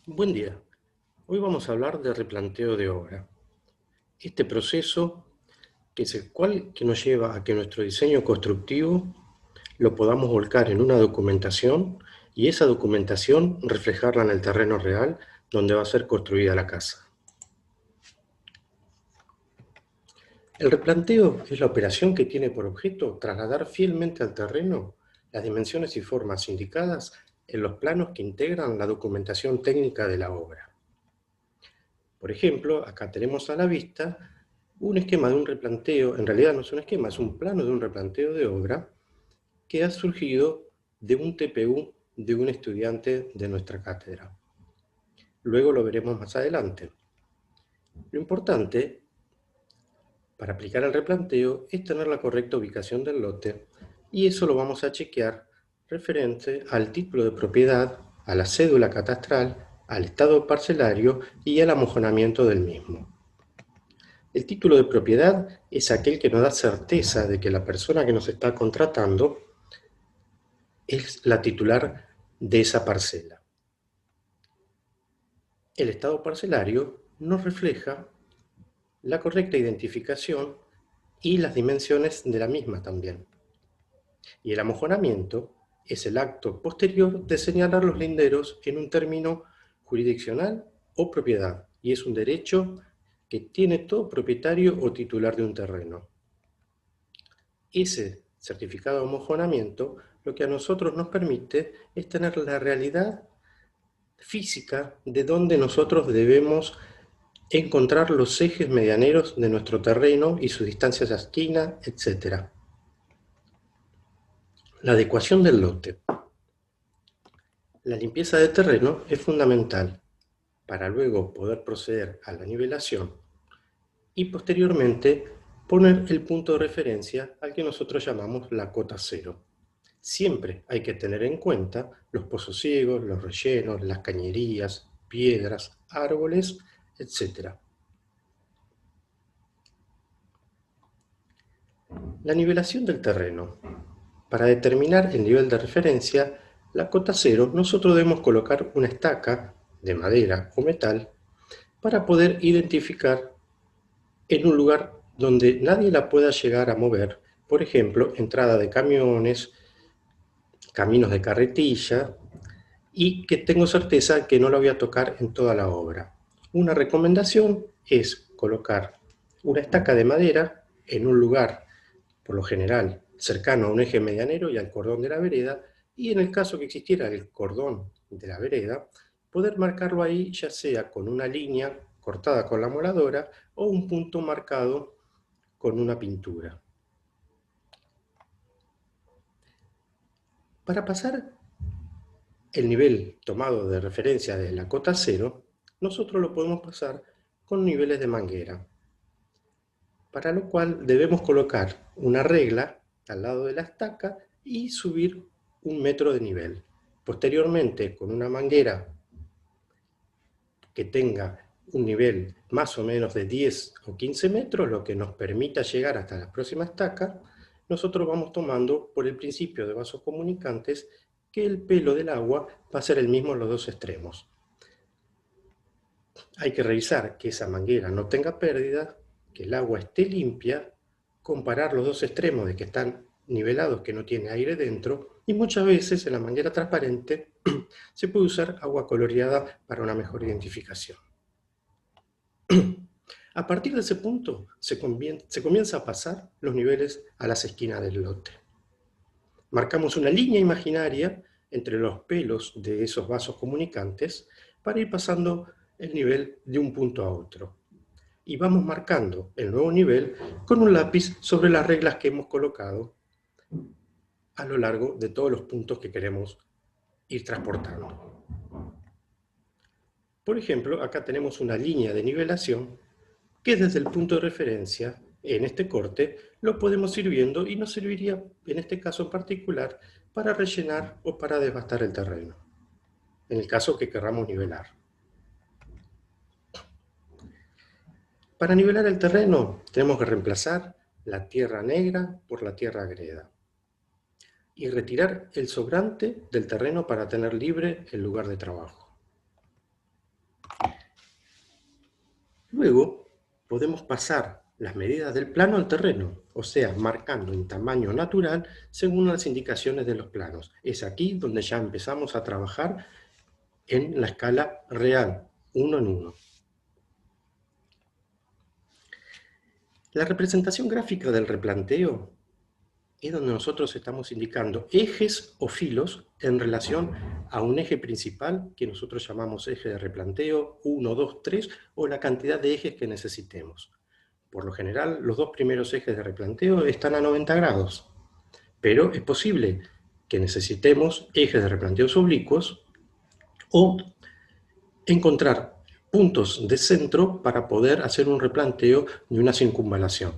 Buen día. Hoy vamos a hablar de replanteo de obra. Este proceso que es el cual que nos lleva a que nuestro diseño constructivo lo podamos volcar en una documentación y esa documentación reflejarla en el terreno real donde va a ser construida la casa. El replanteo es la operación que tiene por objeto trasladar fielmente al terreno las dimensiones y formas indicadas en los planos que integran la documentación técnica de la obra. Por ejemplo, acá tenemos a la vista un esquema de un replanteo, en realidad no es un esquema, es un plano de un replanteo de obra que ha surgido de un TPU de un estudiante de nuestra cátedra. Luego lo veremos más adelante. Lo importante para aplicar el replanteo es tener la correcta ubicación del lote y eso lo vamos a chequear referente al título de propiedad, a la cédula catastral, al estado parcelario y al amojonamiento del mismo. El título de propiedad es aquel que nos da certeza de que la persona que nos está contratando es la titular de esa parcela. El estado parcelario nos refleja la correcta identificación y las dimensiones de la misma también. Y el amojonamiento es el acto posterior de señalar los linderos en un término jurisdiccional o propiedad, y es un derecho que tiene todo propietario o titular de un terreno. Ese certificado de amojonamiento lo que a nosotros nos permite es tener la realidad física de dónde nosotros debemos encontrar los ejes medianeros de nuestro terreno y sus distancias a esquina, etc. La adecuación del lote. La limpieza de terreno es fundamental para luego poder proceder a la nivelación y posteriormente poner el punto de referencia al que nosotros llamamos la cota cero. Siempre hay que tener en cuenta los pozos ciegos, los rellenos, las cañerías, piedras, árboles, etc. La nivelación del terreno. Para determinar el nivel de referencia, la cota cero, nosotros debemos colocar una estaca de madera o metal para poder identificar en un lugar donde nadie la pueda llegar a mover, por ejemplo, entrada de camiones, caminos de carretilla, y que tengo certeza que no la voy a tocar en toda la obra. Una recomendación es colocar una estaca de madera en un lugar, por lo general, cercano a un eje medianero y al cordón de la vereda, y en el caso que existiera el cordón de la vereda, poder marcarlo ahí ya sea con una línea cortada con la moladora o un punto marcado con una pintura. Para pasar el nivel tomado de referencia de la cota cero, nosotros lo podemos pasar con niveles de manguera, para lo cual debemos colocar una regla al lado de la estaca y subir 1 metro de nivel. Posteriormente, con una manguera que tenga un nivel más o menos de 10 o 15 metros, lo que nos permita llegar hasta la próxima estaca, nosotros vamos tomando por el principio de vasos comunicantes que el pelo del agua va a ser el mismo en los dos extremos. Hay que revisar que esa manguera no tenga pérdida, que el agua esté limpia, comparar los dos extremos de que están nivelados, que no tiene aire dentro, y muchas veces en la manguera transparente se puede usar agua coloreada para una mejor identificación. A partir de ese punto se comienza a pasar los niveles a las esquinas del lote. Marcamos una línea imaginaria entre los pelos de esos vasos comunicantes para ir pasando el nivel de un punto a otro. Y vamos marcando el nuevo nivel con un lápiz sobre las reglas que hemos colocado a lo largo de todos los puntos que queremos ir transportando. Por ejemplo, acá tenemos una línea de nivelación que desde el punto de referencia, en este corte, lo podemos ir viendo y nos serviría, en este caso en particular, para rellenar o para devastar el terreno, en el caso que querramos nivelar. Para nivelar el terreno, tenemos que reemplazar la tierra negra por la tierra greda y retirar el sobrante del terreno para tener libre el lugar de trabajo. Luego podemos pasar las medidas del plano al terreno, o sea, marcando en tamaño natural según las indicaciones de los planos. Es aquí donde ya empezamos a trabajar en la escala real, 1 en 1. La representación gráfica del replanteo es donde nosotros estamos indicando ejes o filos en relación a un eje principal que nosotros llamamos eje de replanteo, 1, 2, 3, o la cantidad de ejes que necesitemos. Por lo general, los dos primeros ejes de replanteo están a 90 grados, pero es posible que necesitemos ejes de replanteos oblicuos o encontrar puntos de centro para poder hacer un replanteo de una circunvalación.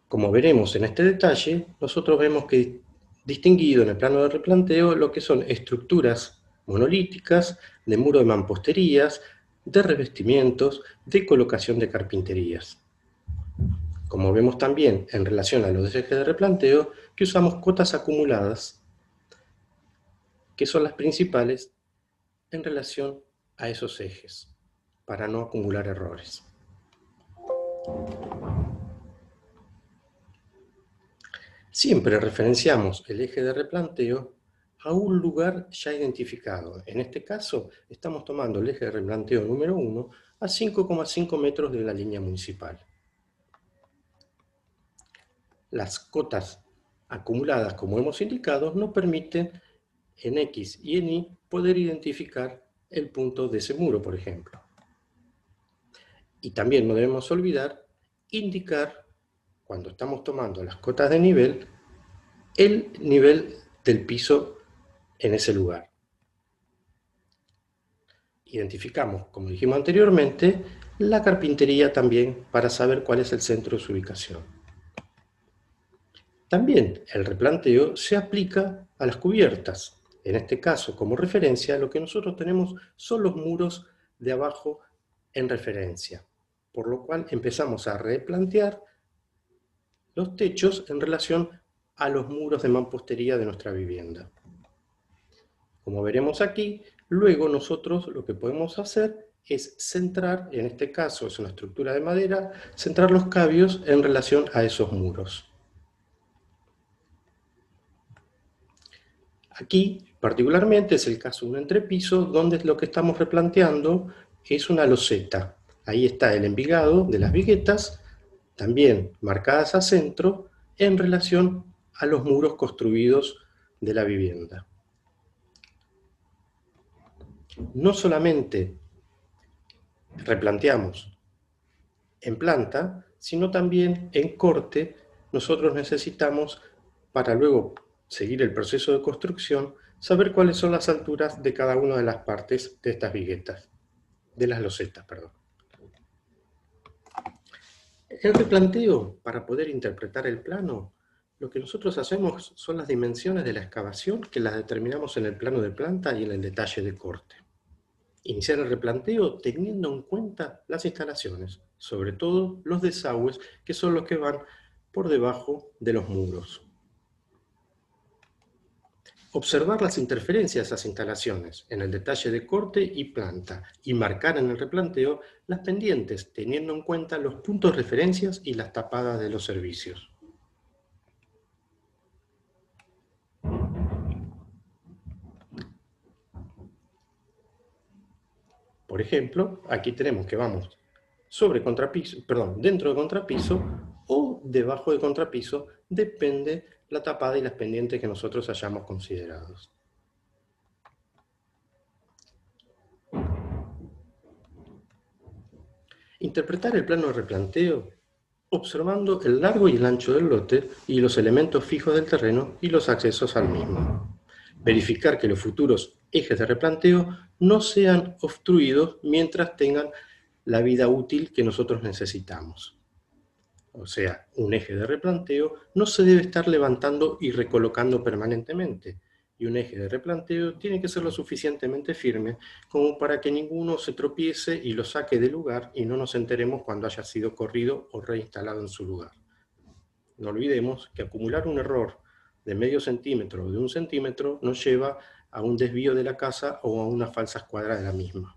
Como veremos en este detalle, nosotros vemos que distinguido en el plano de replanteo lo que son estructuras monolíticas, de muro de mamposterías, de revestimientos, de colocación de carpinterías. Como vemos también en relación a los ejes de replanteo, que usamos cotas acumuladas, que son las principales en relación a esos ejes, para no acumular errores. Siempre referenciamos el eje de replanteo a un lugar ya identificado. En este caso, estamos tomando el eje de replanteo número 1 a 5,5 metros de la línea municipal. Las cotas acumuladas, como hemos indicado, nos permiten en X y en Y poder identificar el punto de ese muro, por ejemplo. Y también no debemos olvidar indicar, cuando estamos tomando las cotas de nivel, el nivel del piso en ese lugar. Identificamos, como dijimos anteriormente, la carpintería también para saber cuál es el centro de su ubicación. También el replanteo se aplica a las cubiertas. En este caso, como referencia, lo que nosotros tenemos son los muros de abajo en referencia, por lo cual empezamos a replantear los techos en relación a los muros de mampostería de nuestra vivienda. Como veremos aquí, luego nosotros lo que podemos hacer es centrar, en este caso es una estructura de madera, centrar los cabios en relación a esos muros. Aquí, particularmente, es el caso de un entrepiso, donde lo que estamos replanteando es una loseta. Ahí está el envigado de las viguetas, también marcadas a centro, en relación a los muros construidos de la vivienda. No solamente replanteamos en planta, sino también en corte. Nosotros necesitamos, para luego seguir el proceso de construcción, saber cuáles son las alturas de cada una de las partes de estas viguetas, de las losetas, perdón. El replanteo, para poder interpretar el plano, lo que nosotros hacemos son las dimensiones de la excavación, que las determinamos en el plano de planta y en el detalle de corte. Iniciar el replanteo teniendo en cuenta las instalaciones, sobre todo los desagües, que son los que van por debajo de los muros. Observar las interferencias de esas instalaciones en el detalle de corte y planta y marcar en el replanteo las pendientes, teniendo en cuenta los puntos de referencias y las tapadas de los servicios. Por ejemplo, aquí tenemos que vamos sobre contrapiso, dentro de contrapiso o debajo de contrapiso, depende la tapada y las pendientes que nosotros hayamos considerado. Interpretar el plano de replanteo observando el largo y el ancho del lote y los elementos fijos del terreno y los accesos al mismo. Verificar que los futuros ejes de replanteo no sean obstruidos mientras tengan la vida útil que nosotros necesitamos. O sea, un eje de replanteo no se debe estar levantando y recolocando permanentemente, y un eje de replanteo tiene que ser lo suficientemente firme como para que ninguno se tropiece y lo saque del lugar y no nos enteremos cuando haya sido corrido o reinstalado en su lugar. No olvidemos que acumular un error de medio centímetro o de 1 centímetro nos lleva a un desvío de la casa o a una falsa escuadra de la misma.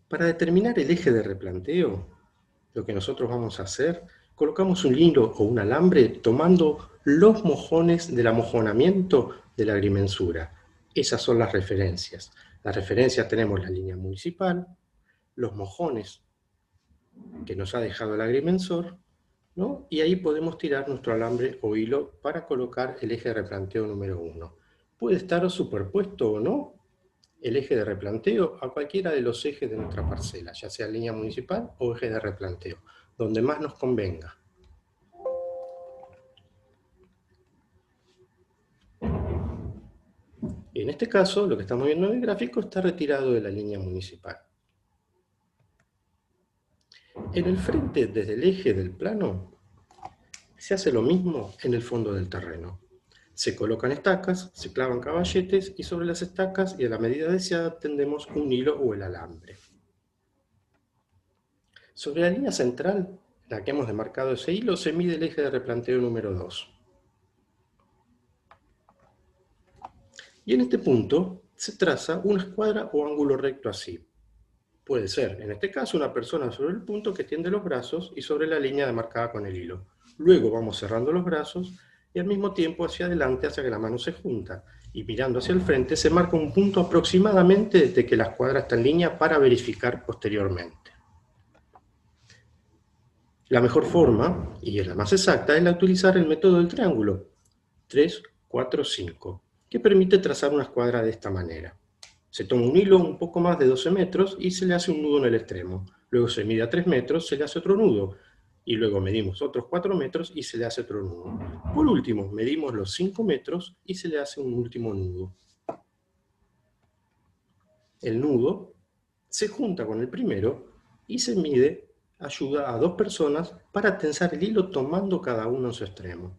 Para determinar el eje de replanteo, lo que nosotros vamos a hacer, colocamos un hilo o un alambre tomando los mojones del amojonamiento de la agrimensura. Esas son las referencias. Las referencias tenemos la línea municipal, los mojones que nos ha dejado el agrimensor, ¿no? Y ahí podemos tirar nuestro alambre o hilo para colocar el eje de replanteo número 1. Puede estar superpuesto o no el eje de replanteo a cualquiera de los ejes de nuestra parcela, ya sea línea municipal o eje de replanteo, donde más nos convenga. En este caso, lo que estamos viendo en el gráfico está retirado de la línea municipal. En el frente, desde el eje del plano, se hace lo mismo en el fondo del terreno. Se colocan estacas, se clavan caballetes y sobre las estacas y a la medida deseada tendemos un hilo o el alambre. Sobre la línea central, la que hemos demarcado ese hilo, se mide el eje de replanteo número 2. Y en este punto se traza una escuadra o ángulo recto así. Puede ser, en este caso, una persona sobre el punto que tiende los brazos y sobre la línea demarcada con el hilo. Luego vamos cerrando los brazos y al mismo tiempo hacia adelante hacia que la mano se junta. Y mirando hacia el frente se marca un punto aproximadamente de que la escuadra está en línea para verificar posteriormente. La mejor forma, y es la más exacta, es la de utilizar el método del triángulo 3, 4, 5, que permite trazar una escuadra de esta manera. Se toma un hilo un poco más de 12 metros y se le hace un nudo en el extremo. Luego se mide a 3 metros, se le hace otro nudo. Y luego medimos otros 4 metros y se le hace otro nudo. Por último, medimos los 5 metros y se le hace un último nudo. El nudo se junta con el primero y se mide, ayuda a 2 personas para tensar el hilo tomando cada uno en su extremo.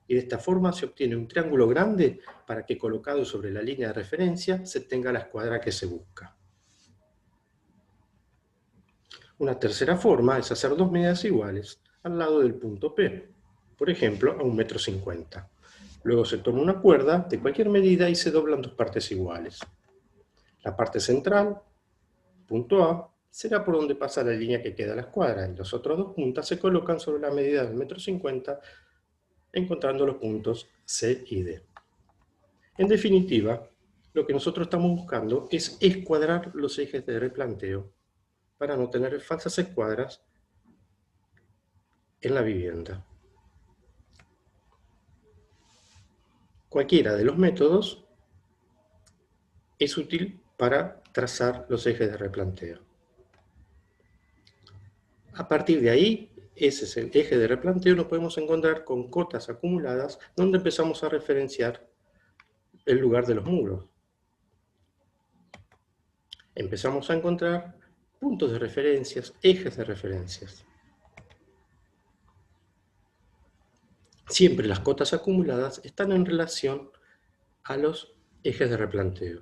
Y de esta forma se obtiene un triángulo grande para que colocado sobre la línea de referencia se tenga la escuadra que se busca. Una tercera forma es hacer 2 medidas iguales al lado del punto P, por ejemplo a 1,50 m. Luego se toma una cuerda de cualquier medida y se doblan 2 partes iguales. La parte central, punto A, será por donde pasa la línea que queda la escuadra y las otras 2 puntas se colocan sobre la medida del 1,50 m, encontrando los puntos C y D. En definitiva, lo que nosotros estamos buscando es escuadrar los ejes de replanteo para no tener falsas escuadras en la vivienda. Cualquiera de los métodos es útil para trazar los ejes de replanteo. A partir de ahí, ese es el eje de replanteo, nos podemos encontrar con cotas acumuladas donde empezamos a referenciar el lugar de los muros. Empezamos a encontrar puntos de referencias, ejes de referencias. Siempre las cotas acumuladas están en relación a los ejes de replanteo.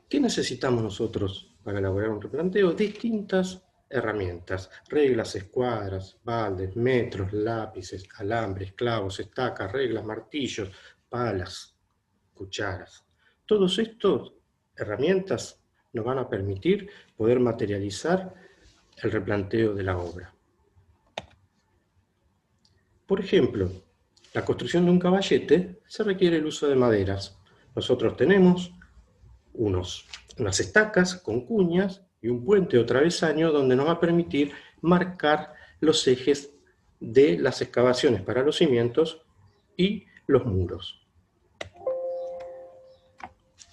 ¿Qué necesitamos nosotros para elaborar un replanteo? Distintas herramientas, reglas, escuadras, baldes, metros, lápices, alambres, clavos, estacas, reglas, martillos, palas, cucharas. Todas estas herramientas nos van a permitir poder materializar el replanteo de la obra. Por ejemplo, la construcción de un caballete se requiere el uso de maderas. Nosotros tenemos unas estacas con cuñas y un puente o travesaño donde nos va a permitir marcar los ejes de las excavaciones para los cimientos y los muros.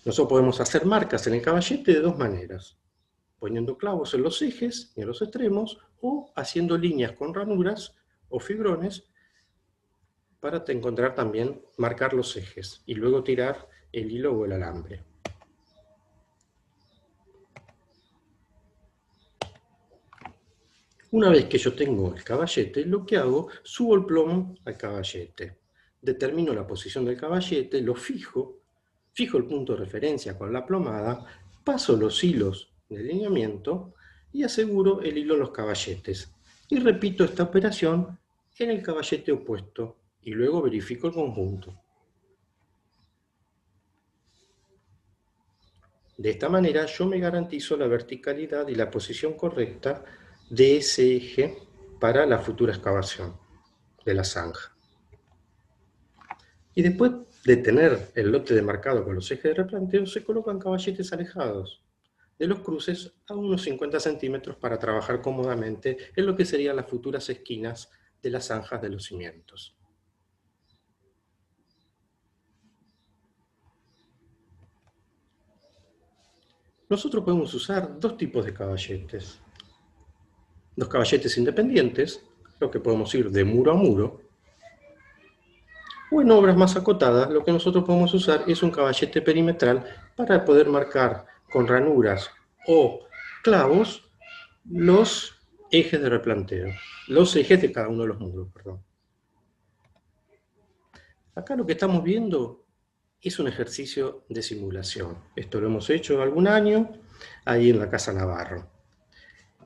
Nosotros podemos hacer marcas en el caballete de 2 maneras, poniendo clavos en los ejes y en los extremos o haciendo líneas con ranuras o fibrones para encontrar también, marcar los ejes y luego tirar el hilo o el alambre. Una vez que yo tengo el caballete, lo que hago, subo el plomo al caballete. Determino la posición del caballete, lo fijo el punto de referencia con la plomada, paso los hilos de alineamiento y aseguro el hilo en los caballetes. Y repito esta operación en el caballete opuesto y luego verifico el conjunto. De esta manera yo me garantizo la verticalidad y la posición correcta de ese eje para la futura excavación de la zanja. Y después de tener el lote demarcado con los ejes de replanteo, se colocan caballetes alejados de los cruces a unos 50 centímetros para trabajar cómodamente en lo que serían las futuras esquinas de las zanjas de los cimientos. Nosotros podemos usar dos tipos de caballetes. Los caballetes independientes, lo que podemos ir de muro a muro, o en obras más acotadas, lo que nosotros podemos usar es un caballete perimetral para poder marcar con ranuras o clavos los ejes de replanteo, los ejes de cada uno de los muros, perdón. Acá lo que estamos viendo es un ejercicio de simulación. Esto lo hemos hecho algún año ahí en la Casa Navarro.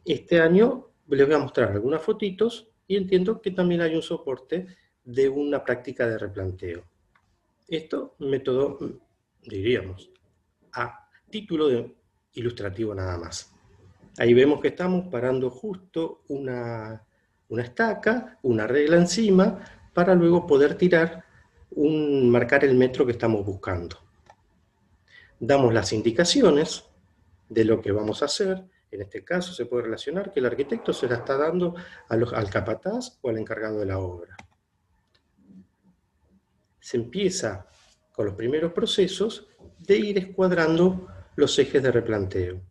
Este año les voy a mostrar algunas fotitos y entiendo que también hay un soporte de una práctica de replanteo. Esto, método, diríamos, a título ilustrativo nada más. Ahí vemos que estamos parando justo una estaca, una regla encima, para luego poder tirar, marcar el metro que estamos buscando. Damos las indicaciones de lo que vamos a hacer. En este caso se puede relacionar que el arquitecto se la está dando al capataz o al encargado de la obra. Se empieza con los primeros procesos de ir escuadrando los ejes de replanteo.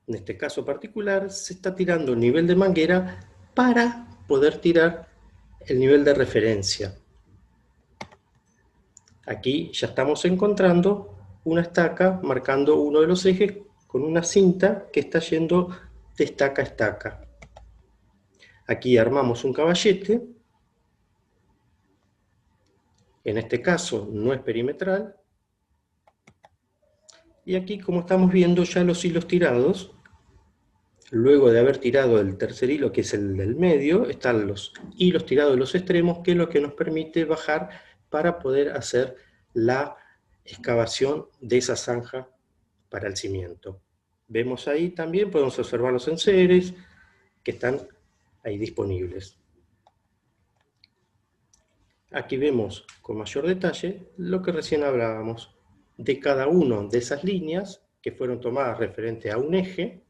En este caso particular se está tirando el nivel de manguera para poder tirar el nivel de referencia. Aquí ya estamos encontrando una estaca marcando uno de los ejes con una cinta que está yendo de estaca a estaca. Aquí armamos un caballete. En este caso no es perimetral. Y aquí, como estamos viendo, ya los hilos tirados, luego de haber tirado el tercer hilo, que es el del medio, están los hilos tirados de los extremos, que es lo que nos permite bajar para poder hacer la excavación de esa zanja para el cimiento. Vemos ahí también, podemos observar los enseres que están ahí disponibles. Aquí vemos con mayor detalle lo que recién hablábamos, de cada una de esas líneas que fueron tomadas referente a un eje.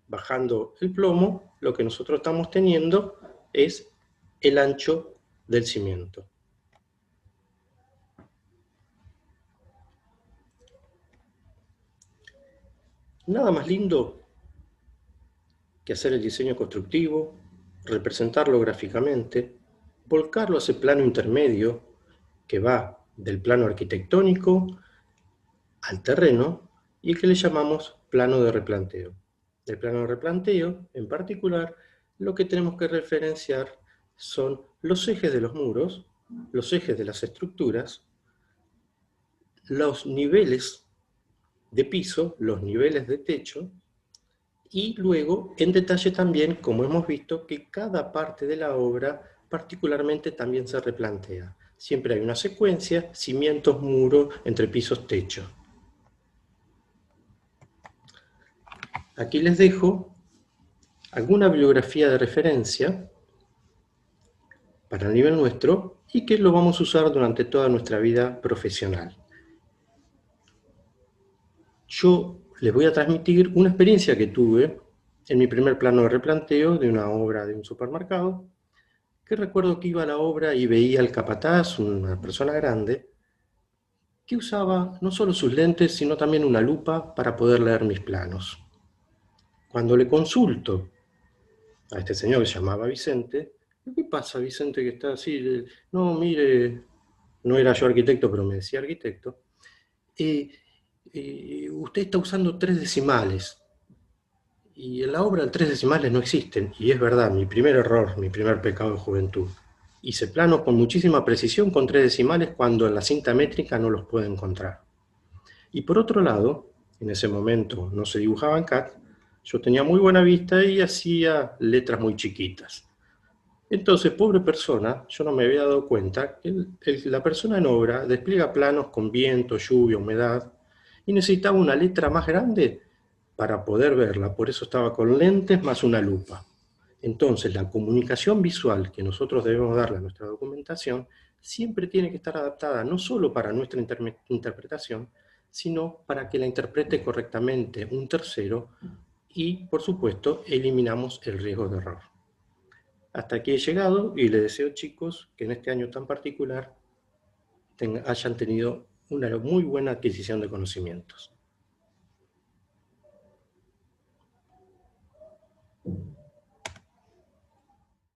Bajando el plomo, lo que nosotros estamos teniendo es el ancho del cimiento. Nada más lindo que hacer el diseño constructivo, representarlo gráficamente, volcarlo a ese plano intermedio que va del plano arquitectónico al terreno y que le llamamos plano de replanteo. Del plano de replanteo, en particular, lo que tenemos que referenciar son los ejes de los muros, los ejes de las estructuras, los niveles de piso, los niveles de techo, y luego, en detalle también, como hemos visto, que cada parte de la obra particularmente también se replantea. Siempre hay una secuencia, cimientos, muro, entrepisos, techo. Aquí les dejo alguna bibliografía de referencia para el nivel nuestro y que lo vamos a usar durante toda nuestra vida profesional. Yo les voy a transmitir una experiencia que tuve en mi primer plano de replanteo de una obra de un supermercado, que recuerdo que iba a la obra y veía al capataz, una persona grande, que usaba no solo sus lentes, sino también una lupa para poder leer mis planos. Cuando le consulto a este señor que se llamaba Vicente, ¿qué pasa, Vicente, que está así? No, mire, no era yo arquitecto, pero me decía arquitecto. Usted está usando 3 decimales. Y en la obra 3 decimales no existen. Y es verdad, mi primer error, mi primer pecado de juventud. Hice planos con muchísima precisión con 3 decimales cuando en la cinta métrica no los puedo encontrar. Y por otro lado, en ese momento no se dibujaba en CAD, yo tenía muy buena vista y hacía letras muy chiquitas. Entonces, pobre persona, yo no me había dado cuenta que la persona en obra despliega planos con viento, lluvia, humedad, y necesitaba una letra más grande para poder verla, por eso estaba con lentes más una lupa. Entonces, la comunicación visual que nosotros debemos darle a nuestra documentación siempre tiene que estar adaptada no solo para nuestra interpretación, sino para que la interprete correctamente un tercero y, por supuesto, eliminamos el riesgo de error. Hasta aquí he llegado y les deseo, chicos, que en este año tan particular hayan tenido una muy buena adquisición de conocimientos.